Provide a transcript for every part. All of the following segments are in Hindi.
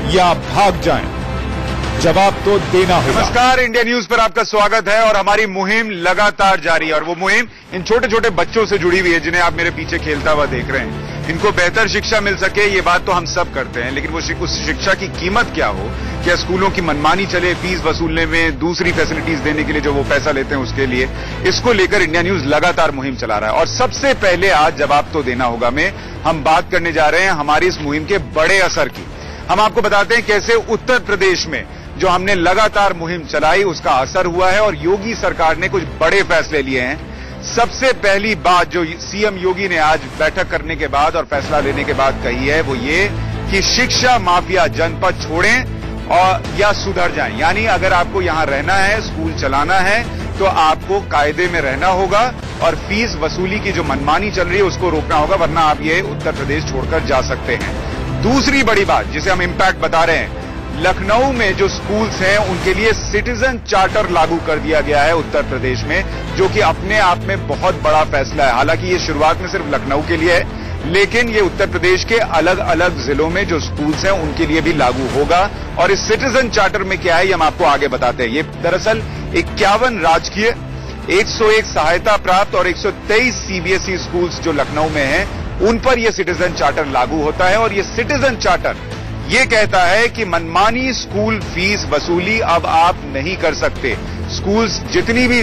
या भाग जाएं, जवाब तो देना होगा। नमस्कार, इंडिया न्यूज पर आपका स्वागत है और हमारी मुहिम लगातार जारी है और वो मुहिम इन छोटे छोटे बच्चों से जुड़ी हुई है जिन्हें आप मेरे पीछे खेलता हुआ देख रहे हैं। इनको बेहतर शिक्षा मिल सके ये बात तो हम सब करते हैं, लेकिन वो उस शिक्षा की कीमत क्या हो, क्या स्कूलों की मनमानी चले फीस वसूलने में, दूसरी फैसिलिटीज देने के लिए जो वो पैसा लेते हैं उसके लिए, इसको लेकर इंडिया न्यूज लगातार मुहिम चला रहा है। और सबसे पहले आज जवाब तो देना होगा में हम बात करने जा रहे हैं हमारी इस मुहिम के बड़े असर की। हम आपको बताते हैं कैसे उत्तर प्रदेश में जो हमने लगातार मुहिम चलाई उसका असर हुआ है और योगी सरकार ने कुछ बड़े फैसले लिए हैं। सबसे पहली बात जो सीएम योगी ने आज बैठक करने के बाद और फैसला लेने के बाद कही है वो ये कि शिक्षा माफिया जनपद छोड़ें और या सुधर जाएं। यानी अगर आपको यहां रहना है, स्कूल चलाना है तो आपको कायदे में रहना होगा और फीस वसूली की जो मनमानी चल रही है उसको रोकना होगा, वरना आप ये उत्तर प्रदेश छोड़कर जा सकते हैं। दूसरी बड़ी बात जिसे हम इम्पैक्ट बता रहे हैं, लखनऊ में जो स्कूल्स हैं उनके लिए सिटीजन चार्टर लागू कर दिया गया है उत्तर प्रदेश में, जो कि अपने आप में बहुत बड़ा फैसला है। हालांकि ये शुरुआत में सिर्फ लखनऊ के लिए है, लेकिन ये उत्तर प्रदेश के अलग अलग जिलों में जो स्कूल्स हैं उनके लिए भी लागू होगा। और इस सिटीजन चार्टर में क्या है ये हम आपको आगे बताते हैं। ये दरअसल 51 राजकीय, 101 सहायता प्राप्त और 123 सीबीएसई स्कूल्स जो लखनऊ में हैं उन पर यह सिटीजन चार्टर लागू होता है। और ये सिटीजन चार्टर ये कहता है कि मनमानी स्कूल फीस वसूली अब आप नहीं कर सकते। स्कूल्स जितनी भी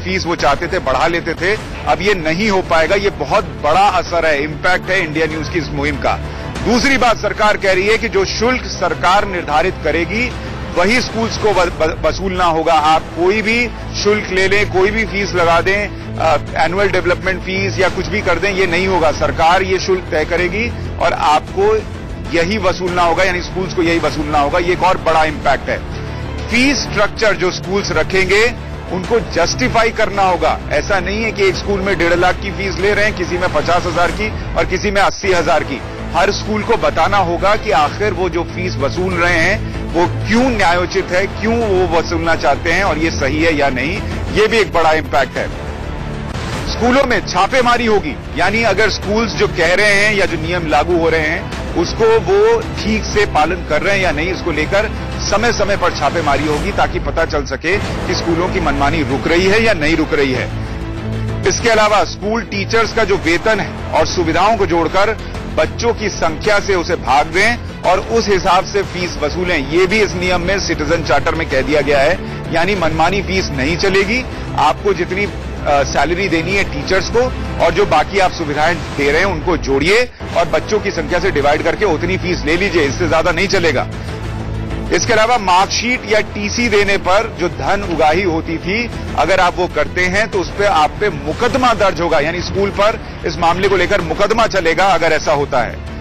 फीस वो चाहते थे बढ़ा लेते थे, अब ये नहीं हो पाएगा। ये बहुत बड़ा असर है, इम्पैक्ट है इंडिया न्यूज की इस मुहिम का। दूसरी बात सरकार कह रही है कि जो शुल्क सरकार निर्धारित करेगी वही स्कूल्स को वसूलना होगा। आप कोई भी शुल्क ले लें, कोई भी फीस लगा दें, एनुअल डेवलपमेंट फीस या कुछ भी कर दें, ये नहीं होगा। सरकार ये शुल्क तय करेगी और आपको यही वसूलना होगा, यानी स्कूल्स को यही वसूलना होगा। ये एक और बड़ा इंपैक्ट है। फीस स्ट्रक्चर जो स्कूल्स रखेंगे उनको जस्टिफाई करना होगा। ऐसा नहीं है कि एक स्कूल में 1.5 लाख की फीस ले रहे हैं, किसी में 50,000 की और किसी में 80,000 की। हर स्कूल को बताना होगा कि आखिर वो जो फीस वसूल रहे हैं वो क्यों न्यायोचित है, क्यों वो वसूलना चाहते हैं और ये सही है या नहीं। ये भी एक बड़ा इंपैक्ट है। स्कूलों में छापेमारी होगी, यानी अगर स्कूल्स जो कह रहे हैं या जो नियम लागू हो रहे हैं उसको वो ठीक से पालन कर रहे हैं या नहीं, इसको लेकर समय समय पर छापेमारी होगी ताकि पता चल सके कि स्कूलों की मनमानी रुक रही है या नहीं रुक रही है। इसके अलावा स्कूल टीचर्स का जो वेतन है और सुविधाओं को जोड़कर बच्चों की संख्या से उसे भाग दें और उस हिसाब से फीस वसूलें। ये भी इस नियम में सिटीजन चार्टर में कह दिया गया है। यानी मनमानी फीस नहीं चलेगी, आपको जितनी सैलरी देनी है टीचर्स को और जो बाकी आप सुविधाएं दे रहे हैं उनको जोड़िए और बच्चों की संख्या से डिवाइड करके उतनी फीस ले लीजिए, इससे ज्यादा नहीं चलेगा। इसके अलावा मार्कशीट या टीसी देने पर जो धन उगाही होती थी, अगर आप वो करते हैं तो उस पर आप पे मुकदमा दर्ज होगा, यानी स्कूल पर इस मामले को लेकर मुकदमा चलेगा अगर ऐसा होता है।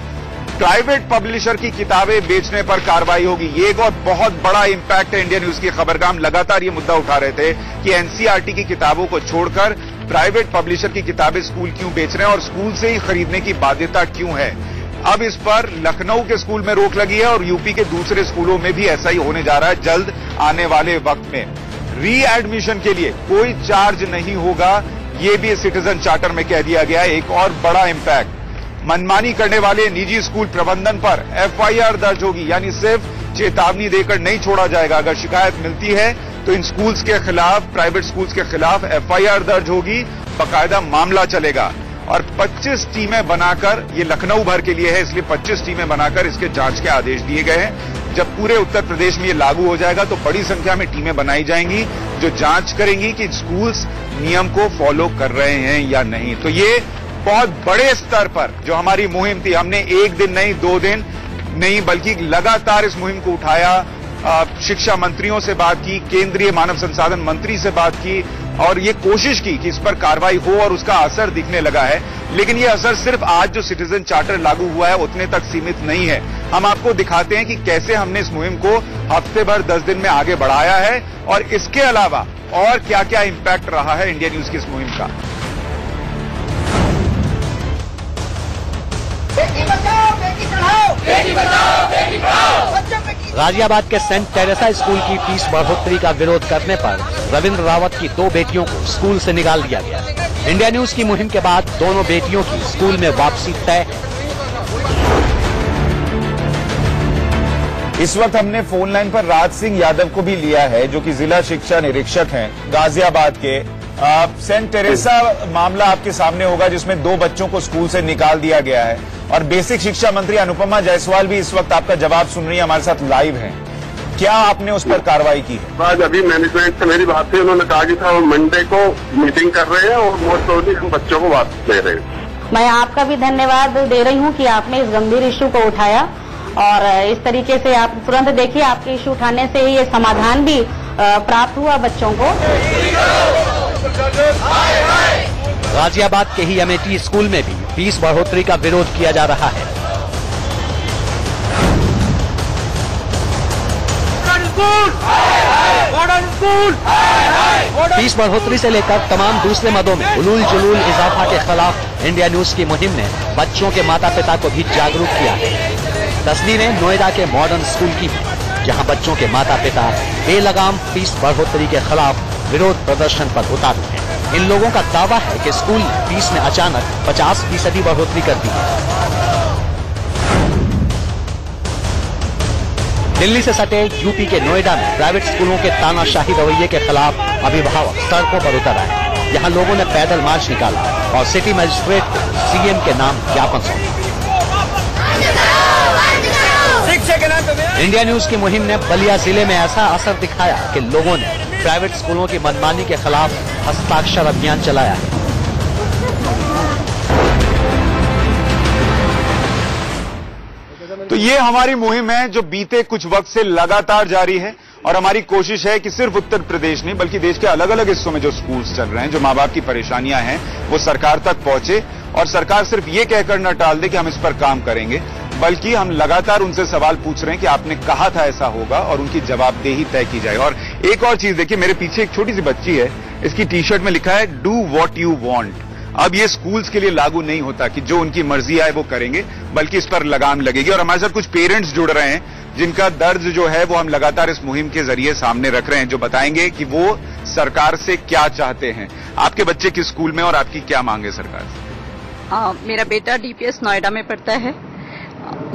प्राइवेट पब्लिशर की किताबें बेचने पर कार्रवाई होगी। ये एक और बहुत बड़ा इंपैक्ट है इंडिया न्यूज की खबर का। हम लगातार ये मुद्दा उठा रहे थे कि एनसीईआरटी की किताबों को छोड़कर प्राइवेट पब्लिशर की किताबें स्कूल क्यों बेच रहे हैं और स्कूल से ही खरीदने की बाध्यता क्यों है। अब इस पर लखनऊ के स्कूल में रोक लगी है और यूपी के दूसरे स्कूलों में भी ऐसा ही होने जा रहा है जल्द आने वाले वक्त में। री एडमिशन के लिए कोई चार्ज नहीं होगा, ये भी सिटीजन चार्टर में कह दिया गया है। एक और बड़ा इंपैक्ट, मनमानी करने वाले निजी स्कूल प्रबंधन पर एफआईआर दर्ज होगी, यानी सिर्फ चेतावनी देकर नहीं छोड़ा जाएगा। अगर शिकायत मिलती है तो इन स्कूल्स के खिलाफ, प्राइवेट स्कूल्स के खिलाफ एफआईआर दर्ज होगी, बाकायदा मामला चलेगा। और 25 टीमें बनाकर, ये लखनऊ भर के लिए है इसलिए 25 टीमें बनाकर इसके जांच के आदेश दिए गए हैं। जब पूरे उत्तर प्रदेश में ये लागू हो जाएगा तो बड़ी संख्या में टीमें बनाई जाएंगी जो जांच करेंगी कि स्कूल्स नियम को फॉलो कर रहे हैं या नहीं। तो ये बहुत बड़े स्तर पर जो हमारी मुहिम थी, हमने एक दिन नहीं, 2 दिन नहीं, बल्कि लगातार इस मुहिम को उठाया। शिक्षा मंत्रियों से बात की, केंद्रीय मानव संसाधन मंत्री से बात की और ये कोशिश की कि इस पर कार्रवाई हो और उसका असर दिखने लगा है। लेकिन ये असर सिर्फ आज जो सिटीजन चार्टर लागू हुआ है उतने तक सीमित नहीं है। हम आपको दिखाते हैं कि कैसे हमने इस मुहिम को हफ्ते भर 10 दिन में आगे बढ़ाया है और इसके अलावा और क्या क्या इंपैक्ट रहा है इंडिया न्यूज की इस मुहिम का। बेटी बचाओ बेटी पढ़ाओ, बेटी बचाओ बेटी पढ़ाओ। गाजियाबाद के सेंट टेरेसा स्कूल की फीस बढ़ोतरी का विरोध करने पर रविंद्र रावत की 2 बेटियों को स्कूल से निकाल दिया गया। इंडिया न्यूज की मुहिम के बाद दोनों बेटियों की स्कूल में वापसी तय। इस वक्त हमने फोन लाइन पर राज सिंह यादव को भी लिया है, जो कि जिला शिक्षा निरीक्षक हैं गाजियाबाद के। सेंट टेरेसा मामला आपके सामने होगा, जिसमें 2 बच्चों को स्कूल से निकाल दिया गया है और बेसिक शिक्षा मंत्री अनुपमा जायसवाल भी इस वक्त आपका जवाब सुन रही है, हमारे साथ लाइव हैं। क्या आपने उस पर कार्रवाई की है? आज अभी मैनेजमेंट से मेरी बात हुई, उन्होंने कहा कि था मंडे को मीटिंग कर रहे हैं और मोस्ट प्रोबेबली हम बच्चों को वापस दे रहे हैं। मैं आपका भी धन्यवाद दे रही हूं कि आपने इस गंभीर इश्यू को उठाया और इस तरीके से आप तुरंत देखिए, आपके इश्यू उठाने से ये समाधान भी प्राप्त हुआ बच्चों को। गाजियाबाद के ही अमेठी स्कूल में भी फीस बढ़ोतरी का विरोध किया जा रहा है। फीस बढ़ोतरी से लेकर तमाम दूसरे मदों में उलूल जुलूल इजाफा के खिलाफ इंडिया न्यूज की मुहिम ने बच्चों के माता पिता को भी जागरूक किया है। तस्वीरें नोएडा के मॉडर्न स्कूल की, जहां बच्चों के माता पिता बेलगाम फीस बढ़ोतरी के खिलाफ विरोध प्रदर्शन पर उतारे हैं। इन लोगों का दावा है कि स्कूल फीस में अचानक 50% बढ़ोतरी कर दी है। दिल्ली से सटे यूपी के नोएडा में प्राइवेट स्कूलों के तानाशाही रवैये के खिलाफ अभिभावक सड़कों पर उतर आए। यहां लोगों ने पैदल मार्च निकाला और सिटी मजिस्ट्रेट को सीएम के नाम ज्ञापन सौंपा। इंडिया न्यूज की मुहिम ने बलिया जिले में ऐसा असर दिखाया कि लोगों ने प्राइवेट स्कूलों की मनमानी के खिलाफ हस्ताक्षर अभियान चलाया है। तो ये हमारी मुहिम है जो बीते कुछ वक्त से लगातार जारी है और हमारी कोशिश है कि सिर्फ उत्तर प्रदेश नहीं बल्कि देश के अलग अलग हिस्सों में जो स्कूल्स चल रहे हैं, जो माँ बाप की परेशानियां हैं, वो सरकार तक पहुंचे और सरकार सिर्फ ये कहकर न टाल दे कि हम इस पर काम करेंगे, बल्कि हम लगातार उनसे सवाल पूछ रहे हैं कि आपने कहा था ऐसा होगा और उनकी जवाबदेही तय की जाए। और एक और चीज देखिए, मेरे पीछे एक छोटी सी बच्ची है, इसकी टी शर्ट में लिखा है डू वॉट यू वॉन्ट। अब ये स्कूल्स के लिए लागू नहीं होता कि जो उनकी मर्जी आए वो करेंगे, बल्कि इस पर लगाम लगेगी। और हमारे साथ कुछ पेरेंट्स जुड़ रहे हैं जिनका दर्द जो है वो हम लगातार इस मुहिम के जरिए सामने रख रहे हैं, जो बताएंगे कि वो सरकार से क्या चाहते हैं। आपके बच्चे किस स्कूल में और आपकी क्या मांग है सरकार से? मेरा बेटा डीपीएस नोएडा में पढ़ता है।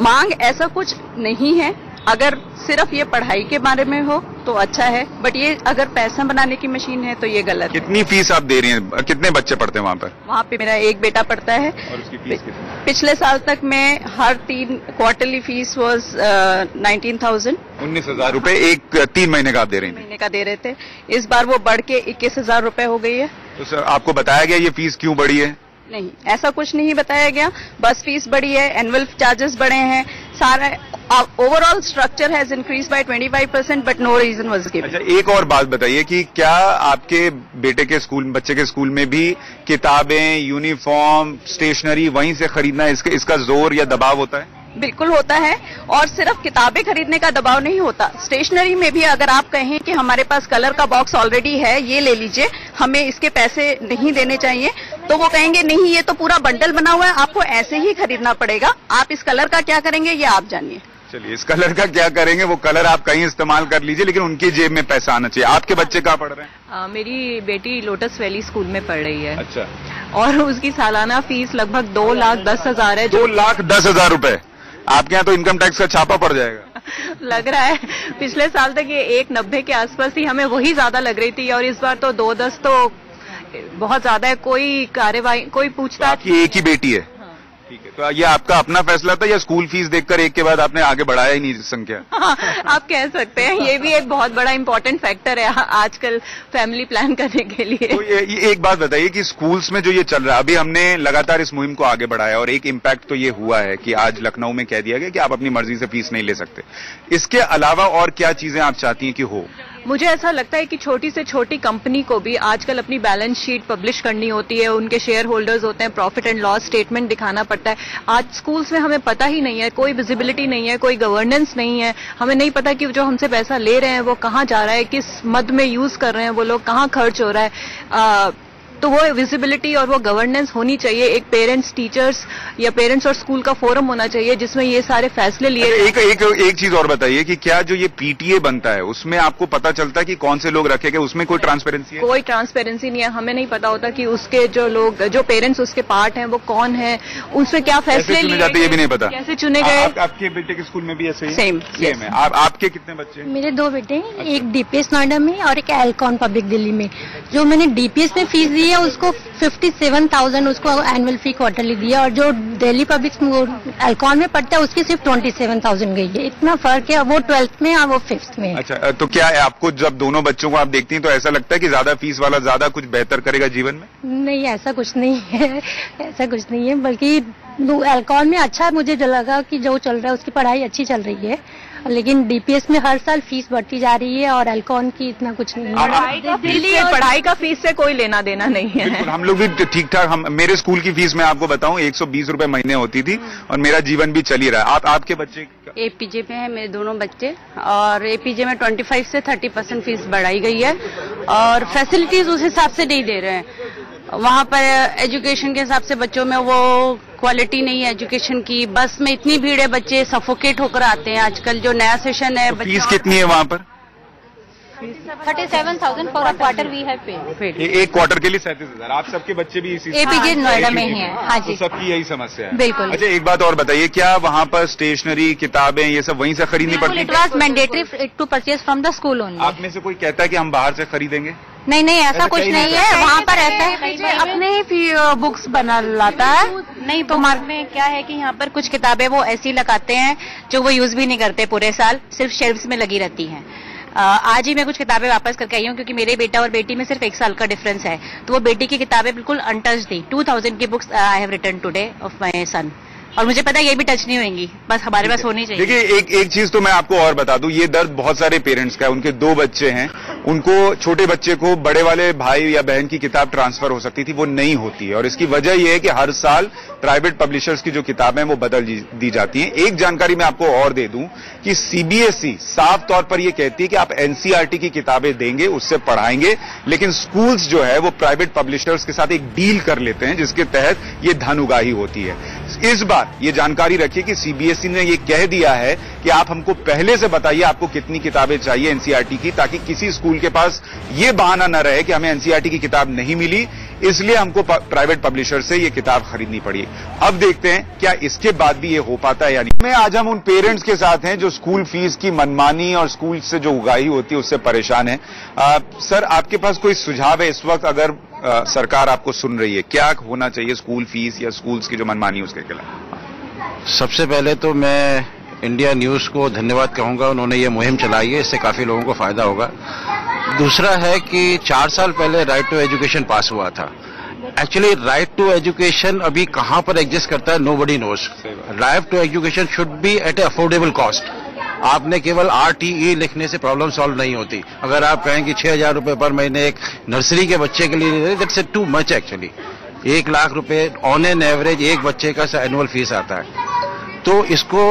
मांग ऐसा कुछ नहीं है, अगर सिर्फ ये पढ़ाई के बारे में हो तो अच्छा है, बट ये अगर पैसा बनाने की मशीन है तो ये गलत है। कितनी फीस आप दे रही हैं? कितने बच्चे पढ़ते हैं वहां पर? वहाँ पे मेरा एक बेटा पढ़ता है और उसकी फीस कितनी? पिछले साल तक मैं हर 3 क्वार्टरली फीस वॉज 19,000 रुपए एक 3 महीने का आप दे रही हैं? महीने का दे रहे थे। इस बार वो बढ़ के 21,000 रुपए हो गई है। तो सर आपको बताया गया ये फीस क्यों बढ़ी है? नहीं, ऐसा कुछ नहीं बताया गया, बस फीस बढ़ी है, एनुअल चार्जेस बढ़े हैं, सारा overall structure has increase by 25% but no reason was given. अच्छा, एक और बात बताइए कि क्या आपके बेटे के स्कूल, बच्चे के स्कूल में भी किताबें, यूनिफॉर्म, स्टेशनरी वहीं से खरीदना इसका जोर या दबाव होता है? बिल्कुल होता है, और सिर्फ किताबें खरीदने का दबाव नहीं होता, स्टेशनरी में भी अगर आप कहें कि हमारे पास कलर का बॉक्स ऑलरेडी है, ये ले लीजिए, हमें इसके पैसे नहीं देने चाहिए, तो वो कहेंगे नहीं ये तो पूरा बंडल बना हुआ है, आपको ऐसे ही खरीदना पड़ेगा, आप इस कलर का क्या करेंगे ये आप जानिए। चलिए, इस कलर का क्या करेंगे, वो कलर आप कहीं इस्तेमाल कर लीजिए, लेकिन उनकी जेब में पैसा आना चाहिए। आपके बच्चे कहाँ पढ़ रहे हैं? मेरी बेटी लोटस वैली स्कूल में पढ़ रही है। अच्छा। और उसकी सालाना फीस लगभग 2,10,000 है। 2,10,000 रुपए? आपके यहाँ तो इनकम टैक्स का छापा पड़ जाएगा। लग रहा है, पिछले साल तक ये 1,90 के आसपास थी, हमें वही ज्यादा लग रही थी, और इस बार तो 2,10 तो बहुत ज्यादा है। कोई कार्यवाही, कोई पूछताछ? तो एक ही बेटी है? ठीक है, तो ये आपका अपना फैसला था या स्कूल फीस देखकर एक के बाद आपने आगे बढ़ाया ही नहीं संख्या? आप कह सकते हैं, ये भी एक बहुत बड़ा इंपॉर्टेंट फैक्टर है आजकल फैमिली प्लान करने के लिए। तो ये एक बात बताइए कि स्कूल्स में जो ये चल रहा है, अभी हमने लगातार इस मुहिम को आगे बढ़ाया और एक इम्पैक्ट तो ये हुआ है कि आज लखनऊ में कह दिया गया कि आप अपनी मर्जी से फीस नहीं ले सकते। इसके अलावा और क्या चीजें आप चाहती हैं कि हो? मुझे ऐसा लगता है कि छोटी से छोटी कंपनी को भी आजकल अपनी बैलेंस शीट पब्लिश करनी होती है, उनके शेयर होल्डर्स होते हैं, प्रॉफिट एंड लॉस स्टेटमेंट दिखाना पड़ता है। आज स्कूल्स में हमें पता ही नहीं है, कोई विजिबिलिटी नहीं है, कोई गवर्नेंस नहीं है, हमें नहीं पता कि जो हमसे पैसा ले रहे हैं वो कहाँ जा रहा है, किस मद में यूज कर रहे हैं वो लोग, कहाँ खर्च हो रहा है। तो वो विजिबिलिटी और वो गवर्नेंस होनी चाहिए। एक पेरेंट्स टीचर्स या पेरेंट्स और स्कूल का फोरम होना चाहिए जिसमें ये सारे फैसले लिए। एक चीज और बताइए कि क्या जो ये पीटीए बनता है उसमें आपको पता चलता है कि कौन से लोग रखे गए, उसमें कोई ट्रांसपेरेंसी है? कोई ट्रांसपेरेंसी नहीं है, हमें नहीं पता होता कि उसके जो लोग, जो पेरेंट्स उसके पार्ट हैं वो कौन है, उसमें क्या फैसले लिए जाते ये भी नहीं पता, कैसे चुने गए। आपके बेटे के स्कूल में भी ऐसे ही सेम है? आपके कितने बच्चे? मेरे 2 बेटे हैं, एक डीपीएस नोएडा में और एक एल्कॉन पब्लिक दिल्ली में। जो मैंने डीपीएस में फीस दी है उसको 57,000 उसको एनुअल फी क्वार्टरली दिया, और जो दिल्ली पब्लिक एल्कॉन में पढ़ता है उसकी सिर्फ 27,000 गई है। इतना फर्क है, वो 12th में और वो 5th में। अच्छा, तो क्या है आपको जब दोनों बच्चों को आप देखती हैं तो ऐसा लगता है कि ज्यादा फीस वाला ज्यादा कुछ बेहतर करेगा जीवन में? नहीं, ऐसा कुछ नहीं है, ऐसा कुछ नहीं है, बल्कि एल्कॉन में अच्छा मुझे लगा कि जो चल रहा है उसकी पढ़ाई अच्छी चल रही है, लेकिन डीपीएस में हर साल फीस बढ़ती जा रही है और एल्कॉन की इतना कुछ नहीं है। पढ़ाई का फीस से कोई लेना देना नहीं है। हम लोग भी ठीक ठाक, मेरे स्कूल की फीस मैं आपको बताऊं 120 रुपए महीने होती थी और मेरा जीवन भी चल ही रहा है। आपके बच्चे? एपीजे में है मेरे दोनों बच्चे, और एपीजे में 25 से 30% फीस बढ़ाई गई है और फैसिलिटीज उस हिसाब से नहीं दे रहे हैं। वहाँ पर एजुकेशन के हिसाब से बच्चों में वो क्वालिटी नहीं है एजुकेशन की। बस में इतनी भीड़ है, बच्चे सफोकेट होकर आते हैं। आजकल जो नया सेशन है, तो फीस कितनी है वहाँ पर? 37,000 for a quarter we have paid. एक क्वार्टर के लिए 37,000। आप सबके बच्चे भी इसी एपीजे नोएडा में ही है? हाँ जी, तो सबकी यही समस्या है? बिल्कुल। अच्छा, एक बात और बताइए, क्या वहाँ पर स्टेशनरी, किताबें, ये सब वहीं से खरीदनी पड़ती है? It was mandatory to purchase from the school only. आप में से कोई कहता है कि हम बाहर से खरीदेंगे? नहीं, ऐसा कुछ नहीं है, वहाँ पर ऐसा है अपने ही बुक्स बना लाता है। नहीं तो में क्या है कि यहाँ पर कुछ किताबें वो ऐसी लगाते हैं जो वो यूज भी नहीं करते पूरे साल, सिर्फ शेल्फ्स में लगी रहती हैं। आज ही मैं कुछ किताबें वापस करके आई हूँ क्योंकि मेरे बेटा और बेटी में सिर्फ 1 साल का डिफरेंस है, तो वो बेटी की किताबें बिल्कुल अनटच्ड थी। 2000 की books I have return today of my son, और मुझे पता है ये भी टच नहीं होंगी, बस हमारे पास होनी चाहिए। देखिए, एक चीज तो मैं आपको और बता दूं, ये दर्द बहुत सारे पेरेंट्स का है। उनके 2 बच्चे हैं, उनको छोटे बच्चे को बड़े वाले भाई या बहन की किताब ट्रांसफर हो सकती थी, वो नहीं होती है, और इसकी वजह यह है कि हर साल प्राइवेट पब्लिशर्स की जो किताबें वो बदल दी जाती हैं। एक जानकारी मैं आपको और दे दूं कि सीबीएसई साफ तौर पर यह कहती है कि आप एनसीईआरटी की किताबें देंगे, उससे पढ़ाएंगे, लेकिन स्कूल्स जो है वो प्राइवेट पब्लिशर्स के साथ एक डील कर लेते हैं जिसके तहत ये धन उगाही होती है। इस बार ये जानकारी रखिए कि सीबीएसई ने ये कह दिया है कि आप हमको पहले से बताइए आपको कितनी किताबें चाहिए एनसीईआरटी की, ताकि किसी स्कूल के पास ये बहाना न रहे कि हमें एनसीईआरटी की किताब नहीं मिली, इसलिए हमको प्राइवेट पब्लिशर से ये किताब खरीदनी पड़ी। अब देखते हैं क्या इसके बाद भी ये हो पाता है या नहीं। मैं आज हम उन पेरेंट्स के साथ हैं जो स्कूल फीस की मनमानी और स्कूल से जो उगाही होती है उससे परेशान है। सर, आपके पास कोई सुझाव है इस वक्त, अगर सरकार आपको सुन रही है, क्या होना चाहिए स्कूल फीस या स्कूल्स की जो मनमानी उसके खिलाफ? सबसे पहले तो मैं इंडिया न्यूज को धन्यवाद कहूंगा, उन्होंने ये मुहिम चलाई है, इससे काफी लोगों को फायदा होगा। दूसरा है कि 4 साल पहले राइट टू एजुकेशन पास हुआ था। एक्चुअली राइट टू एजुकेशन अभी कहां पर एग्जिस्ट करता है, nobody knows. Right to education should be at a affordable cost. आपने केवल RTE लिखने से प्रॉब्लम सॉल्व नहीं होती। अगर आप कहें कि 6,000 रुपए पर महीने एक नर्सरी के बच्चे के लिए, that's too much actually. 1 lakh रुपए ऑन एन एवरेज एक बच्चे का एनुअल फीस आता है। तो इसको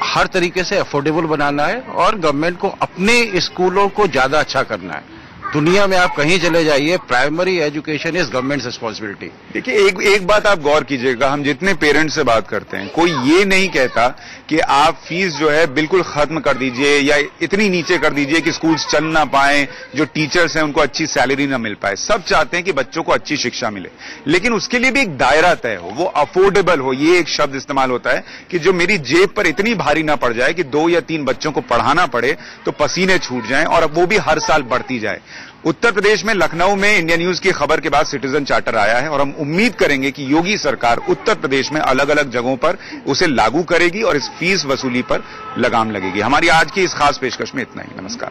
हर तरीके से अफोर्डेबल बनाना है और गवर्नमेंट को अपने स्कूलों को ज्यादा अच्छा करना है। दुनिया में आप कहीं चले जाइए, primary education is government responsibility. देखिए, एक बात आप गौर कीजिएगा, हम जितने पेरेंट्स से बात करते हैं, कोई ये नहीं कहता कि आप फीस जो है बिल्कुल खत्म कर दीजिए या इतनी नीचे कर दीजिए कि स्कूल्स चल ना पाए, जो टीचर्स हैं उनको अच्छी सैलरी ना मिल पाए। सब चाहते हैं कि बच्चों को अच्छी शिक्षा मिले, लेकिन उसके लिए भी एक दायरा तय हो, वो अफोर्डेबल हो। ये एक शब्द इस्तेमाल होता है कि जो मेरी जेब पर इतनी भारी ना पड़ जाए कि 2 या 3 बच्चों को पढ़ाना पड़े तो पसीने छूट जाएं, और वो भी हर साल बढ़ती जाए। उत्तर प्रदेश में लखनऊ में इंडिया न्यूज की खबर के बाद सिटीजन चार्टर आया है, और हम उम्मीद करेंगे कि योगी सरकार उत्तर प्रदेश में अलग अलग जगहों पर उसे लागू करेगी और इस फीस वसूली पर लगाम लगेगी। हमारी आज की इस खास पेशकश में इतना ही। नमस्कार।